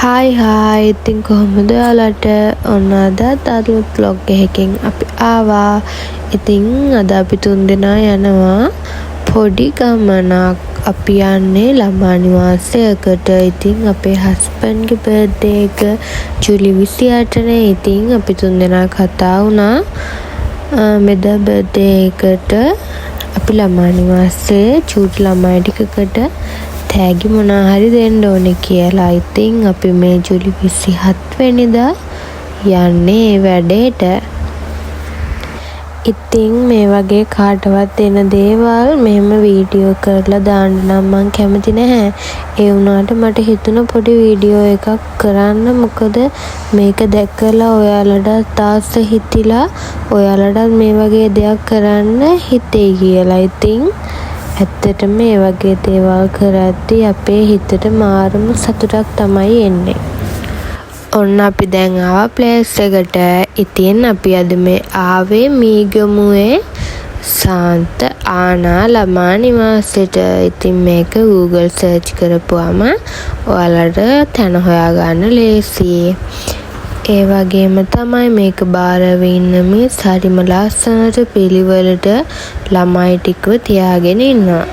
Hi ඉතින් කොහොමද ඔයාලට ඔන්න අදත් අලුත් vlog එකකින් අපි ආවා. ඉතින් අද අපි තුන්දෙනා යනවා පොඩි ගමනක්. අපි යන්නේ ළමා නිවාසයකට. ඉතින් අපේ හස්බන්ඩ්ගේ බර්ත්ඩේ එක ජූලි 28 නේ. ඉතින් අපි තුන්දෙනා කතා වුණා මෙදා බර්ත්ඩේ එකට අපි ළමා නිවාසයේ චූටි ළමයි ටිකකට තෑගි මොනා හරි දෙන්න ඕනේ කියලා. ඉතින් අපි මේ ජූලි 27 වෙනිදා යන්නේ වැඩේට. ඉතින් මේ වගේ කාටවත් දෙන දේවල් මෙහෙම වීඩියෝ කරලා දාන්න නම් මම කැමති නැහැ. ඒ වුණාට මට හිතුණා පොඩි වීඩියෝ එකක් කරන්න. මොකද මේක දැකලා ඔයාලට ආස හිතිලා ඔයාලට මේ වගේ දෙයක් කරන්න හිතේ කියලා. ඉතින් ඇත්තටම මේ වගේ දේවල් කරද්දී අපේ හිතට මාරම සතුටක් තමයි එන්නේ. ඔන්න අපි දැන් ආවා ප්ලේස් එකට. ඉතින් අපි අද මේ ආවේ මීගමුවේ සාන්ත ආනා ළමා නිවාසෙට. ඉතින් මේක Google search කරපුවාම ඔයාලට තැන හොයාගන්න ලේසියි. ඒ වගේම තමයි මේක බාරව ඉන්න මිස් හරිම ලස්සනට පිළිවෙලට ළමයි ටිකව තියාගෙන ඉන්නවා.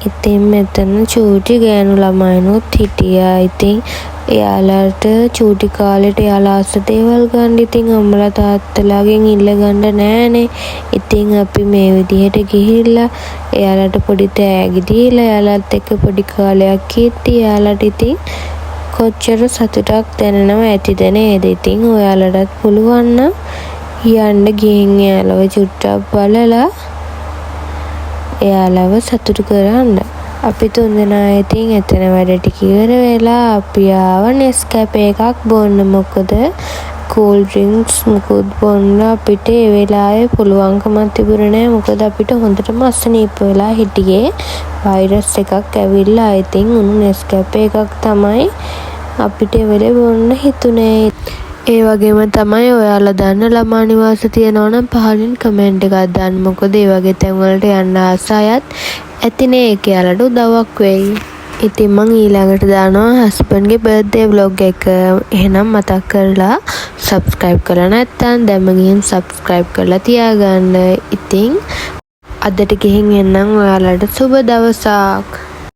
ඉතින් මෙතන චූටි ගෑනු ළමයිනුත් හිටියා. ඉතින් එයාලට චූටි කාලේට එයාලා ආස දේවල් ගන්න ඉතින් අම්මලා තාත්තලාගෙන් ඉල්ලගන්න නෑනේ. ඉතින් අපි මේ විදිහට ගිහිල්ලා එයාලට පොඩි තෑගි දීලා එයාලත් එක්ක පොඩි කාලයක් ඉද්දි එයාලට ඉතින් කොච්චර සතුටක් දැනෙනව ඇතිද නේද? ඉතින් ඔයාලටත් පුළුවන් නම් යන්න ගිහින් එයාලව චුට්ටක් බලලා එයාලව සතුටු කරන්න. අපි තුන්දෙනා ඉතින් එතන වැඩ ටික ඉවර වෙලා අපි ආව නෙස්කැෆේ එකක් බොන්න. මොකද කූල් ඩ්‍රින්ක්ස් මුකුත් බොන්න අපිට ඒ වෙලාවේ පුළුවන්කමක් තිබුණේ නැහැ. මොකද අපිට හොඳටම අසනීප වෙලා හිටියේ. වෛරස් එකක් ඇවිල්ලා. ඉතින් උණු නෙස්කැෆේ එකක් තමයි අපිට ඒ වෙලේ බොන්න හිතුනේ. ඒ වගේම තමයි ඔයාලා දන්න ළමා නිවාස තියෙනවා නම් පහලින් කමෙන්ට් එකක් දාන්න. මොකද ඒ වගේ තැන් වලට යන්න ආස අයත් ඇතිනේ. ඒක යාලට උදව්වක් වෙයි. ඉතින් මං ඊළඟට දානවා හස්බන්ඩ්ගේ බර්ත්ඩේ vlog එක. එහෙනම් මතක් කරලා subscribe කරලා නැත්නම් දැම්ම ගිහින් subscribe කරලා තියාගන්න. ඉතින් අදට ගිහින් එන්නම් ඔයාලට සුබ දවසක්.